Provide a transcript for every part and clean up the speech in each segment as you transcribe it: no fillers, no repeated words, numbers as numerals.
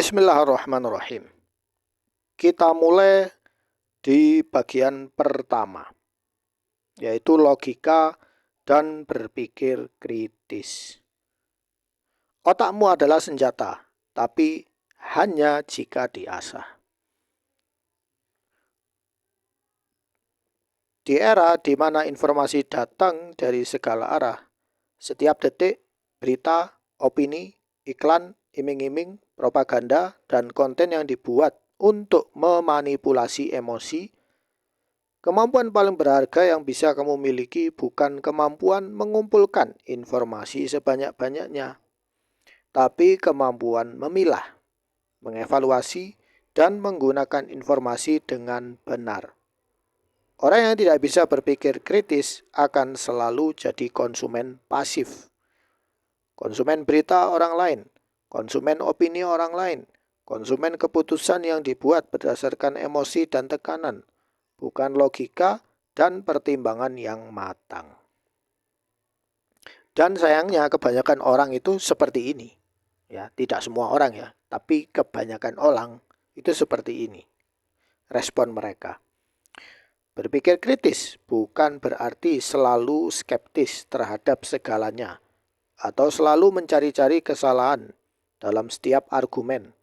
Bismillahirrahmanirrahim. Kita mulai di bagian pertama, yaitu logika dan berpikir kritis. Otakmu adalah senjata, tapi hanya jika diasah. Di era di mana informasi datang dari segala arah, setiap detik, berita, opini, iklan, iming-iming, propaganda, dan konten yang dibuat untuk memanipulasi emosi, kemampuan paling berharga yang bisa kamu miliki bukan kemampuan mengumpulkan informasi sebanyak-banyaknya, tapi kemampuan memilah, mengevaluasi, dan menggunakan informasi dengan benar. Orang yang tidak bisa berpikir kritis akan selalu jadi konsumen pasif. Konsumen berita orang lain, konsumen opini orang lain, konsumen keputusan yang dibuat berdasarkan emosi dan tekanan, bukan logika dan pertimbangan yang matang. Dan sayangnya kebanyakan orang itu seperti ini. Ya, tidak semua orang ya, tapi kebanyakan orang itu seperti ini. Respon mereka. Berpikir kritis bukan berarti selalu skeptis terhadap segalanya atau selalu mencari-cari kesalahan dalam setiap argumen.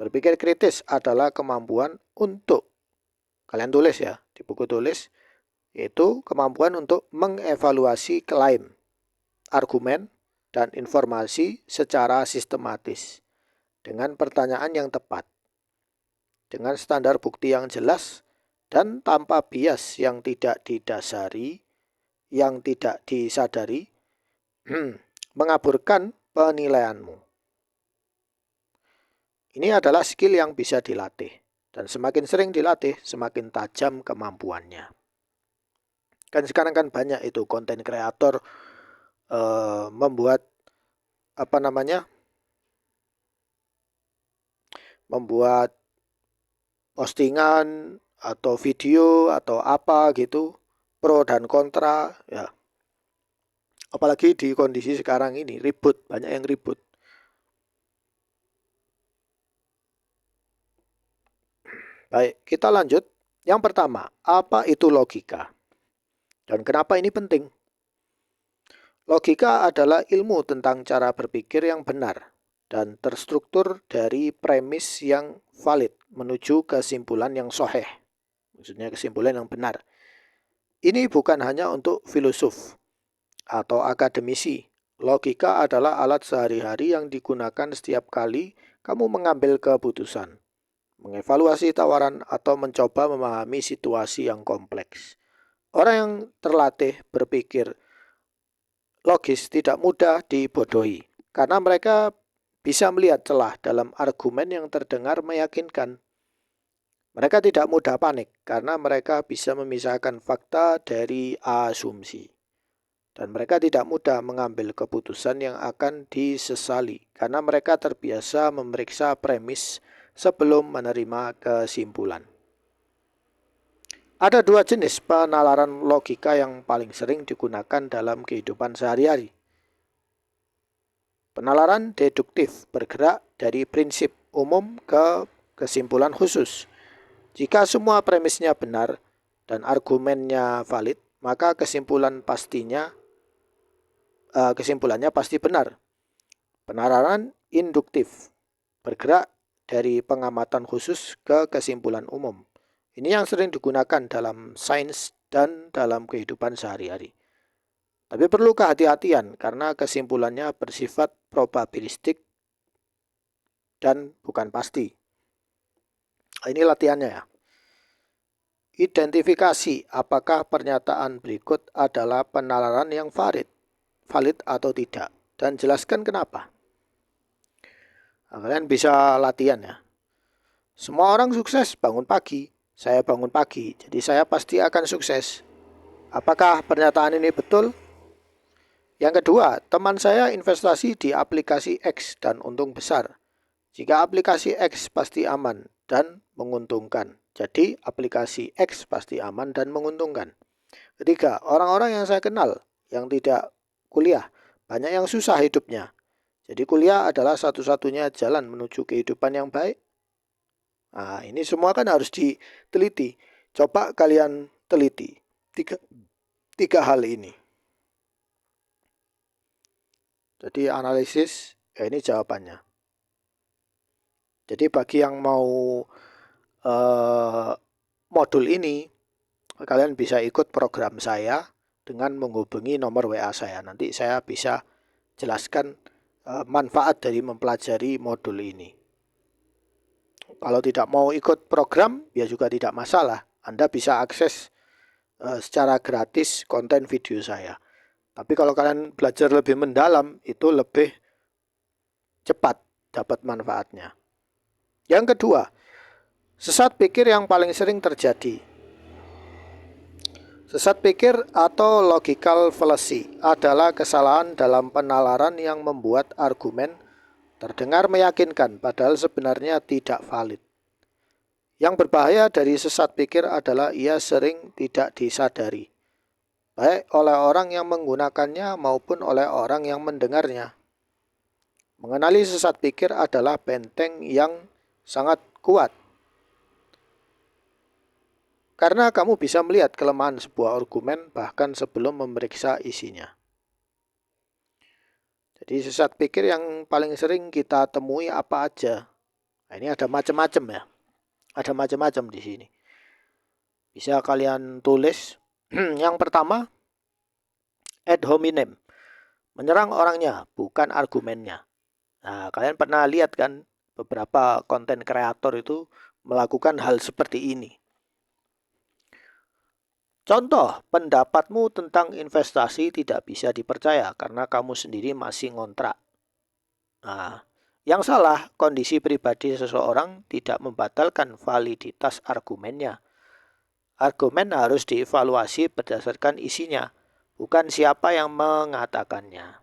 Berpikir kritis adalah kemampuan untuk, kalian tulis ya di buku tulis, yaitu kemampuan untuk mengevaluasi klaim, argumen, dan informasi secara sistematis dengan pertanyaan yang tepat, dengan standar bukti yang jelas, dan tanpa bias yang tidak didasari, yang tidak disadari, mengaburkan penilaianmu. Ini adalah skill yang bisa dilatih, dan semakin sering dilatih, semakin tajam kemampuannya. Kan sekarang kan banyak itu konten kreator membuat membuat postingan atau video atau apa gitu, pro dan kontra ya. Apalagi di kondisi sekarang ini ribut, banyak yang ribut. Baik, kita lanjut. Yang pertama, apa itu logika? Dan kenapa ini penting? Logika adalah ilmu tentang cara berpikir yang benar dan terstruktur dari premis yang valid menuju kesimpulan yang sahih. Maksudnya kesimpulan yang benar. Ini bukan hanya untuk filosof atau akademisi. Logika adalah alat sehari-hari yang digunakan setiap kali kamu mengambil keputusan, mengevaluasi tawaran, atau mencoba memahami situasi yang kompleks. Orang yang terlatih berpikir logis tidak mudah dibodohi, karena mereka bisa melihat celah dalam argumen yang terdengar meyakinkan. Mereka tidak mudah panik, karena mereka bisa memisahkan fakta dari asumsi. Dan mereka tidak mudah mengambil keputusan yang akan disesali, karena mereka terbiasa memeriksa premis sebelum menerima kesimpulan. Ada dua jenis penalaran logika yang paling sering digunakan dalam kehidupan sehari-hari. Penalaran deduktif bergerak dari prinsip umum ke kesimpulan khusus. Jika semua premisnya benar dan argumennya valid, maka kesimpulannya pasti benar. Penalaran induktif bergerak dari pengamatan khusus ke kesimpulan umum. Ini yang sering digunakan dalam sains dan dalam kehidupan sehari-hari. Tapi perlu kehati-hatian karena kesimpulannya bersifat probabilistik dan bukan pasti. Ini latihannya ya. Identifikasi apakah pernyataan berikut adalah penalaran yang valid atau tidak, dan jelaskan kenapa. Nah, kalian bisa latihan ya. Semua orang sukses bangun pagi. Saya bangun pagi, jadi saya pasti akan sukses. Apakah pernyataan ini betul? Yang kedua, teman saya investasi di aplikasi X dan untung besar. Jika aplikasi X pasti aman dan menguntungkan. Jadi aplikasi X pasti aman dan menguntungkan. Ketiga, orang-orang yang saya kenal yang tidak kuliah, banyak yang susah hidupnya. Jadi kuliah adalah satu-satunya jalan menuju kehidupan yang baik. Nah, ini semua kan harus diteliti. Coba kalian teliti tiga hal ini. Jadi analisis, ya ini jawabannya. Jadi bagi yang mau modul ini, kalian bisa ikut program saya dengan menghubungi nomor WA saya. Nanti saya bisa jelaskan manfaat dari mempelajari modul ini. Kalau tidak mau ikut program, ya juga tidak masalah. Anda bisa akses secara gratis konten video saya. Tapi kalau kalian belajar lebih mendalam, itu lebih cepat dapat manfaatnya. Yang kedua, sesat pikir yang paling sering terjadi. Sesat pikir atau logical fallacy adalah kesalahan dalam penalaran yang membuat argumen terdengar meyakinkan padahal sebenarnya tidak valid. Yang berbahaya dari sesat pikir adalah ia sering tidak disadari, baik oleh orang yang menggunakannya maupun oleh orang yang mendengarnya. Mengenali sesat pikir adalah benteng yang sangat kuat, karena kamu bisa melihat kelemahan sebuah argumen bahkan sebelum memeriksa isinya. Jadi sesat pikir yang paling sering kita temui apa aja? Nah, ini ada macam-macam ya. Ada macam-macam di sini. Bisa kalian tulis. Yang pertama, ad hominem. Menyerang orangnya, bukan argumennya. Nah, kalian pernah lihat kan beberapa konten kreator itu melakukan hal seperti ini. Contoh, pendapatmu tentang investasi tidak bisa dipercaya karena kamu sendiri masih ngontrak. Nah, yang salah, kondisi pribadi seseorang tidak membatalkan validitas argumennya. Argumen harus dievaluasi berdasarkan isinya, bukan siapa yang mengatakannya.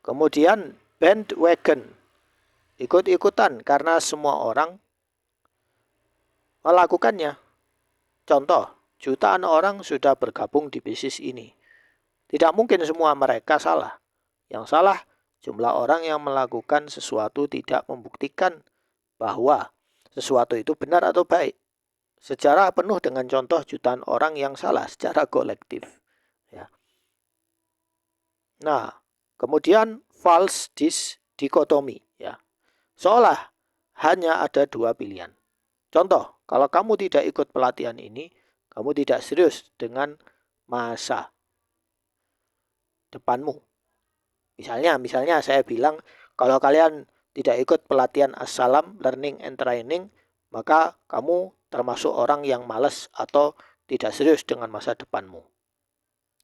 Kemudian, bandwagon. Ikut-ikutan karena semua orang melakukannya. Contoh, jutaan orang sudah bergabung di bisnis ini. Tidak mungkin semua mereka salah. Yang salah, jumlah orang yang melakukan sesuatu tidak membuktikan bahwa sesuatu itu benar atau baik. Sejarah penuh dengan contoh jutaan orang yang salah secara kolektif. Ya. Nah, kemudian false dichotomy. Ya. Seolah hanya ada dua pilihan. Contoh, kalau kamu tidak ikut pelatihan ini, kamu tidak serius dengan masa depanmu. Misalnya saya bilang, kalau kalian tidak ikut pelatihan Assalam Learning and Training, maka kamu termasuk orang yang malas atau tidak serius dengan masa depanmu.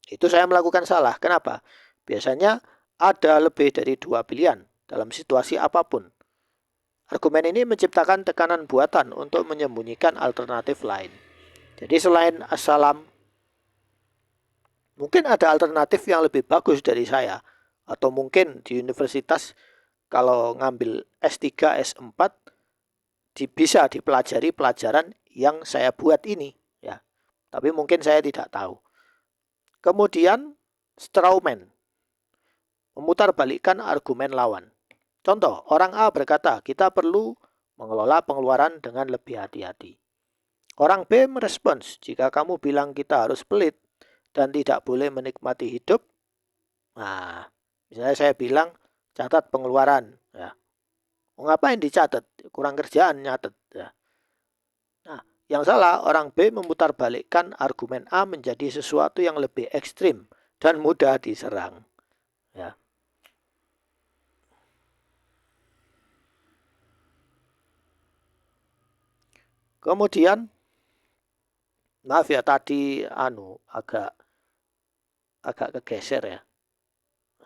Itu saya melakukan salah. Kenapa? Biasanya ada lebih dari dua pilihan dalam situasi apapun. Argumen ini menciptakan tekanan buatan untuk menyembunyikan alternatif lain. Jadi selain Assalam, mungkin ada alternatif yang lebih bagus dari saya. Atau mungkin di universitas kalau ngambil S3, S4 bisa dipelajari pelajaran yang saya buat ini. Ya. Tapi mungkin saya tidak tahu. Kemudian strawman, memutarbalikkan argumen lawan. Contoh, orang A berkata, kita perlu mengelola pengeluaran dengan lebih hati-hati. Orang B merespons, jika kamu bilang kita harus pelit dan tidak boleh menikmati hidup, nah, misalnya saya bilang, catat pengeluaran. Ya. Ngapain dicatat? Kurang kerjaan nyatet. Ya. Nah, yang salah, orang B memutarbalikkan argumen A menjadi sesuatu yang lebih ekstrim dan mudah diserang. Ya. Kemudian, maaf ya tadi agak kegeser ya.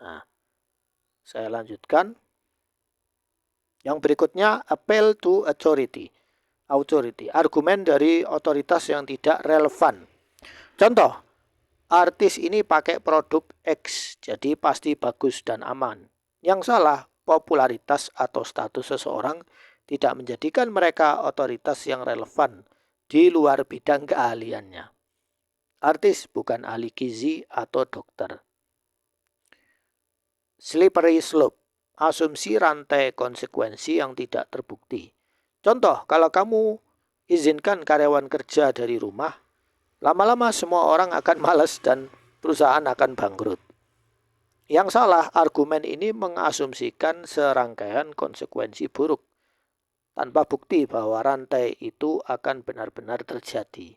Nah, saya lanjutkan. Yang berikutnya, appeal to authority. Argumen dari otoritas yang tidak relevan. Contoh, artis ini pakai produk X, jadi pasti bagus dan aman. Yang salah, popularitas atau status seseorang tidak menjadikan mereka otoritas yang relevan di luar bidang keahliannya. Artis bukan ahli gizi atau dokter. slippery slope, asumsi rantai konsekuensi yang tidak terbukti. Contoh, kalau kamu izinkan karyawan kerja dari rumah, lama-lama semua orang akan malas dan perusahaan akan bangkrut. Yang salah, argumen ini mengasumsikan serangkaian konsekuensi buruk tanpa bukti bahwa rantai itu akan benar-benar terjadi.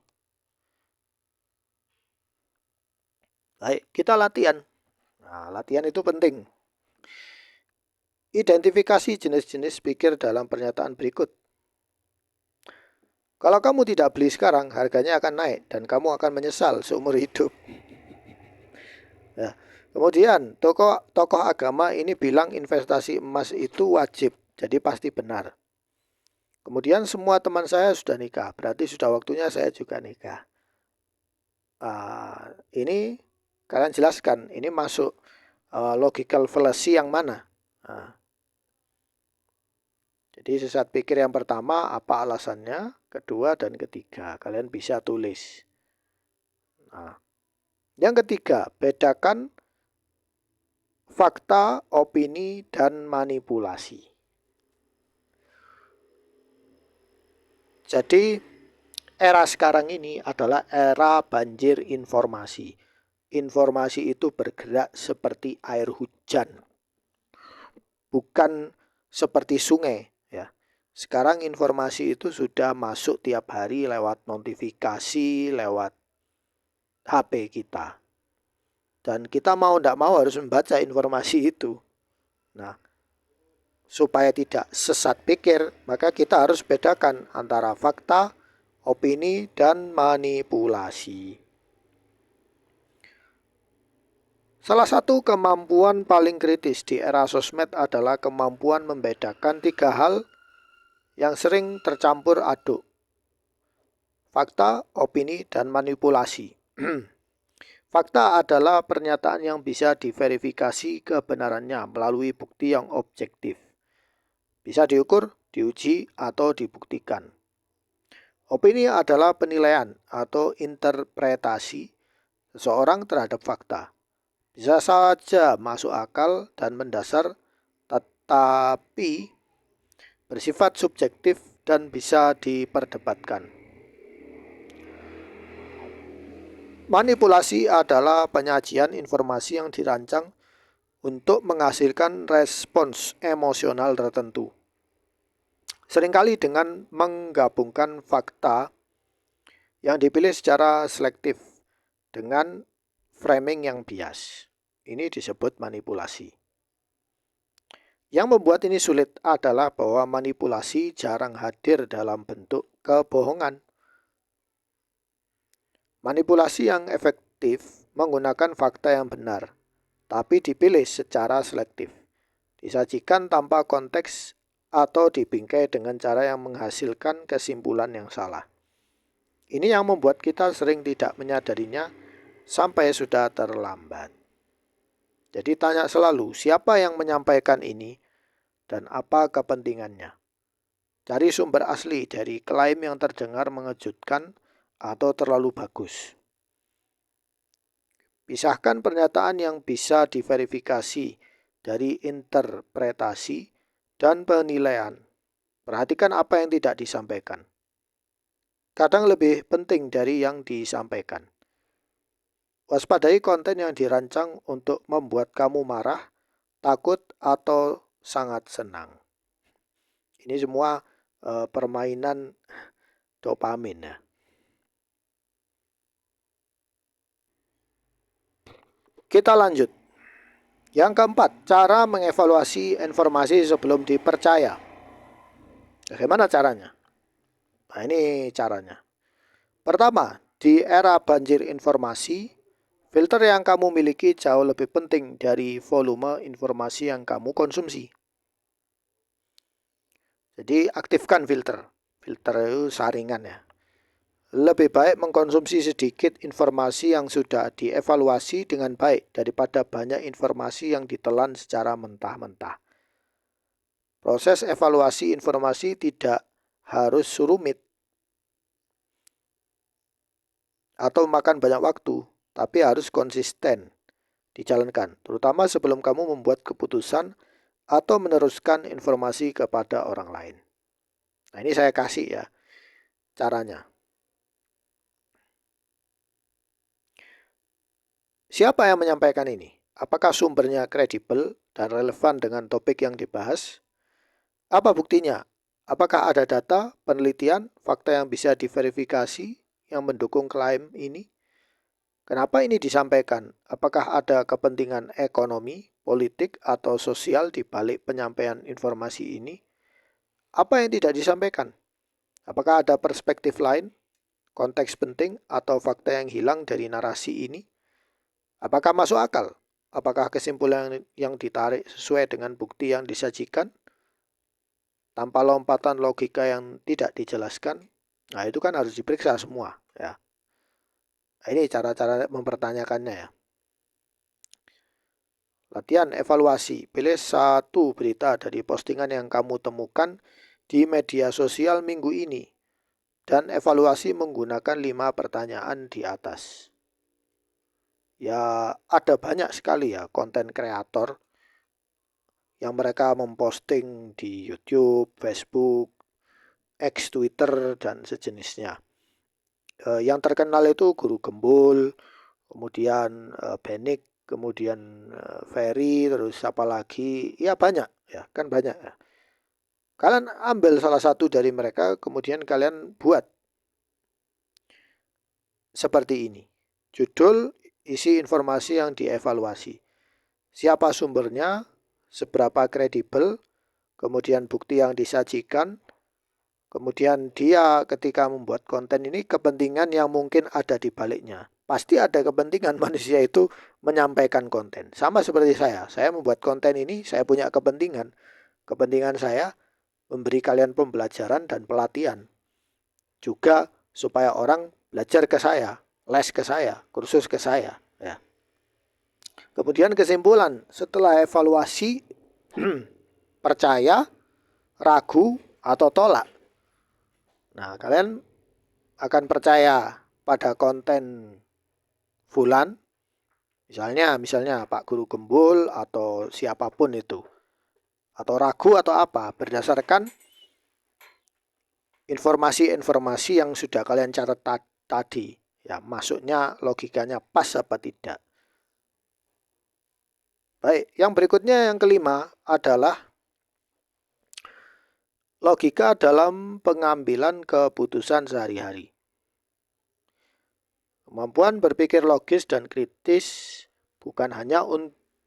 Baik, kita latihan. Nah, latihan itu penting. Identifikasi jenis-jenis pikir dalam pernyataan berikut. Kalau kamu tidak beli sekarang, harganya akan naik dan kamu akan menyesal seumur hidup. Ya. Kemudian, tokoh agama ini bilang investasi emas itu wajib, jadi pasti benar. Kemudian semua teman saya sudah nikah, berarti sudah waktunya saya juga nikah. Ini kalian jelaskan, ini masuk logical fallacy yang mana? Jadi sesat pikir yang pertama, apa alasannya? Kedua dan ketiga, kalian bisa tulis. Yang ketiga, bedakan fakta, opini, dan manipulasi. Jadi, era sekarang ini adalah era banjir informasi. Informasi itu bergerak seperti air hujan, bukan seperti sungai. Ya. Sekarang informasi itu sudah masuk tiap hari lewat notifikasi, lewat HP kita. Dan kita mau tidak mau harus membaca informasi itu. Nah, supaya tidak sesat pikir, maka kita harus bedakan antara fakta, opini, dan manipulasi. Salah satu kemampuan paling kritis di era sosmed adalah kemampuan membedakan 3 hal yang sering tercampur aduk. Fakta, opini, dan manipulasi. Fakta adalah pernyataan yang bisa diverifikasi kebenarannya melalui bukti yang objektif. Bisa diukur, diuji, atau dibuktikan. Opini adalah penilaian atau interpretasi seseorang terhadap fakta. Bisa saja masuk akal dan mendasar, tetapi bersifat subjektif dan bisa diperdebatkan. Manipulasi adalah penyajian informasi yang dirancang untuk menghasilkan respons emosional tertentu. Seringkali dengan menggabungkan fakta yang dipilih secara selektif dengan framing yang bias. Ini disebut manipulasi. Yang membuat ini sulit adalah bahwa manipulasi jarang hadir dalam bentuk kebohongan. Manipulasi yang efektif menggunakan fakta yang benar, tapi dipilih secara selektif, disajikan tanpa konteks atau dibingkai dengan cara yang menghasilkan kesimpulan yang salah. Ini yang membuat kita sering tidak menyadarinya sampai sudah terlambat. Jadi tanya selalu, siapa yang menyampaikan ini dan apa kepentingannya? Cari sumber asli dari klaim yang terdengar mengejutkan atau terlalu bagus. Pisahkan pernyataan yang bisa diverifikasi dari interpretasi dan penilaian. Perhatikan apa yang tidak disampaikan. Kadang lebih penting dari yang disampaikan. Waspadai konten yang dirancang untuk membuat kamu marah, takut, atau sangat senang. Ini semua permainan dopamin ya. Kita lanjut. Yang keempat, cara mengevaluasi informasi sebelum dipercaya. Bagaimana caranya? Nah, ini caranya. Pertama, di era banjir informasi, filter yang kamu miliki jauh lebih penting dari volume informasi yang kamu konsumsi. Jadi aktifkan filter. Filter itu saringan ya. Lebih baik mengkonsumsi sedikit informasi yang sudah dievaluasi dengan baik daripada banyak informasi yang ditelan secara mentah-mentah. Proses evaluasi informasi tidak harus rumit atau makan banyak waktu, tapi harus konsisten. dijalankan, terutama sebelum kamu membuat keputusan atau meneruskan informasi kepada orang lain. Nah, ini saya kasih ya caranya. Siapa yang menyampaikan ini? Apakah sumbernya kredibel dan relevan dengan topik yang dibahas? Apa buktinya? Apakah ada data, penelitian, fakta yang bisa diverifikasi yang mendukung klaim ini? Kenapa ini disampaikan? Apakah ada kepentingan ekonomi, politik, atau sosial di balik penyampaian informasi ini? Apa yang tidak disampaikan? Apakah ada perspektif lain, konteks penting, atau fakta yang hilang dari narasi ini? Apakah masuk akal? Apakah kesimpulan yang ditarik sesuai dengan bukti yang disajikan? Tanpa lompatan logika yang tidak dijelaskan? Nah, itu kan harus diperiksa semua. Ya. Nah, ini cara-cara mempertanyakannya ya. Latihan evaluasi. Pilih satu berita dari postingan yang kamu temukan di media sosial minggu ini. Dan evaluasi menggunakan 5 pertanyaan di atas. Ya, ada banyak sekali ya konten kreator yang mereka memposting di YouTube, Facebook, X, Twitter, dan sejenisnya. Yang terkenal itu Guru Gembul, kemudian Benik, kemudian Ferry, terus apa lagi? Ya banyak ya, kan banyak ya. Kalian ambil salah satu dari mereka, kemudian kalian buat seperti ini. Judul, isi informasi yang dievaluasi. Siapa sumbernya, seberapa kredibel, kemudian bukti yang disajikan, kemudian dia ketika membuat konten ini kepentingan yang mungkin ada di baliknya. Pasti ada kepentingan manusia itu menyampaikan konten. Sama seperti saya membuat konten ini, saya punya kepentingan. Kepentingan saya memberi kalian pembelajaran dan pelatihan. Juga supaya orang belajar ke saya, les ke saya, kursus ke saya. Ya. Kemudian kesimpulan, setelah evaluasi, percaya, ragu, atau tolak. Nah, kalian akan percaya pada konten fulan, misalnya Pak Guru Gembul atau siapapun itu. Atau ragu atau apa, berdasarkan informasi-informasi yang sudah kalian catat tadi. Ya, masuknya logikanya pas apa tidak. Baik, yang berikutnya yang kelima adalah logika dalam pengambilan keputusan sehari-hari. Kemampuan berpikir logis dan kritis bukan hanya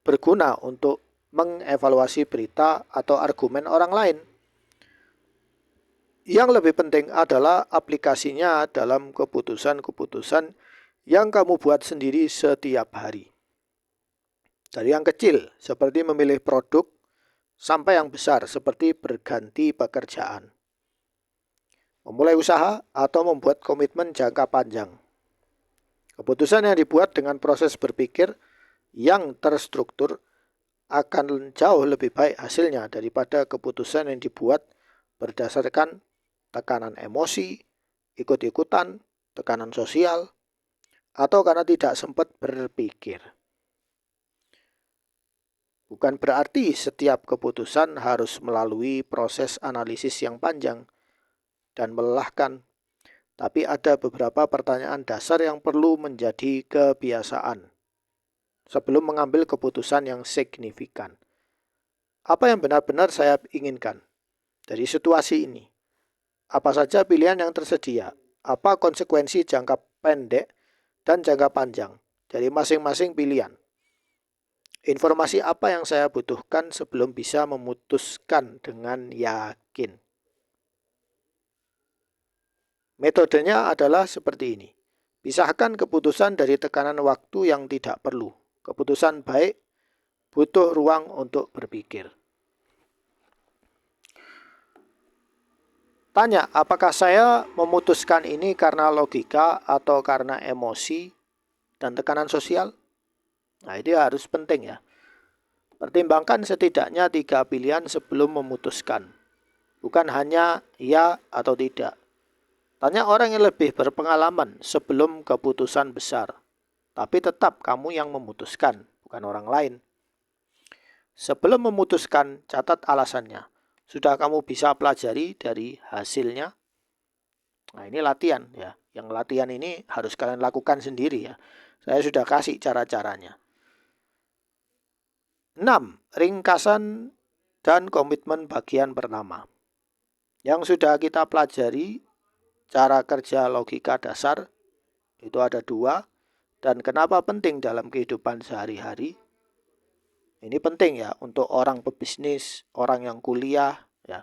berguna untuk mengevaluasi berita atau argumen orang lain. Yang lebih penting adalah aplikasinya dalam keputusan-keputusan yang kamu buat sendiri setiap hari. Dari yang kecil, seperti memilih produk, sampai yang besar, seperti berganti pekerjaan. Memulai usaha atau membuat komitmen jangka panjang. Keputusan yang dibuat dengan proses berpikir yang terstruktur akan jauh lebih baik hasilnya daripada keputusan yang dibuat berdasarkan tekanan emosi, ikut-ikutan, tekanan sosial, atau karena tidak sempat berpikir. Bukan berarti setiap keputusan harus melalui proses analisis yang panjang dan melelahkan, tapi ada beberapa pertanyaan dasar yang perlu menjadi kebiasaan sebelum mengambil keputusan yang signifikan. Apa yang benar-benar saya inginkan dari situasi ini? Apa saja pilihan yang tersedia? Apa konsekuensi jangka pendek dan jangka panjang dari masing-masing pilihan? Informasi apa yang saya butuhkan sebelum bisa memutuskan dengan yakin? Metodenya adalah seperti ini. Pisahkan keputusan dari tekanan waktu yang tidak perlu. Keputusan baik butuh ruang untuk berpikir. Tanya, apakah saya memutuskan ini karena logika atau karena emosi dan tekanan sosial? Nah, ini harus penting ya. Pertimbangkan setidaknya 3 pilihan sebelum memutuskan. Bukan hanya ya atau tidak. Tanya orang yang lebih berpengalaman sebelum keputusan besar. Tapi tetap kamu yang memutuskan, bukan orang lain. Sebelum memutuskan, catat alasannya. Sudah kamu bisa pelajari dari hasilnya. Nah, ini latihan ya. Yang latihan ini harus kalian lakukan sendiri ya. Saya sudah kasih cara-caranya. 6. Ringkasan dan komitmen bagian pertama. Yang sudah kita pelajari, cara kerja logika dasar, itu ada 2. Dan kenapa penting dalam kehidupan sehari-hari. Ini penting ya untuk orang pebisnis, orang yang kuliah ya.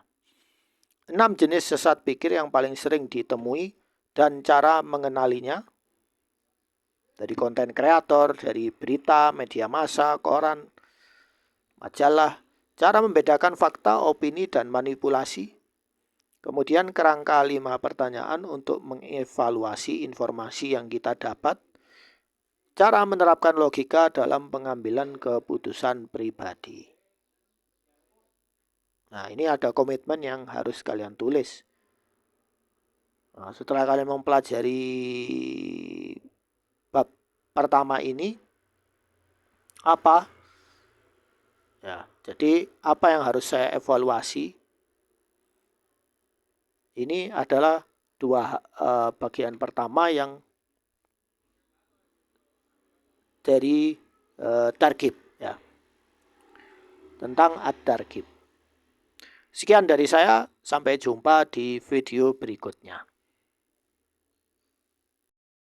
6 jenis sesat pikir yang paling sering ditemui dan cara mengenalinya. Dari konten kreator, dari berita, media massa, koran, majalah. Cara membedakan fakta, opini, dan manipulasi. Kemudian kerangka 5 pertanyaan untuk mengevaluasi informasi yang kita dapat. Cara menerapkan logika dalam pengambilan keputusan pribadi. Nah, ini ada komitmen yang harus kalian tulis. Nah, setelah kalian mempelajari bab pertama ini, apa? Ya, jadi apa yang harus saya evaluasi? Ini adalah 2 bagian pertama yang dari targib ya. Tentang at-targhib. Sekian dari saya, sampai jumpa di video berikutnya.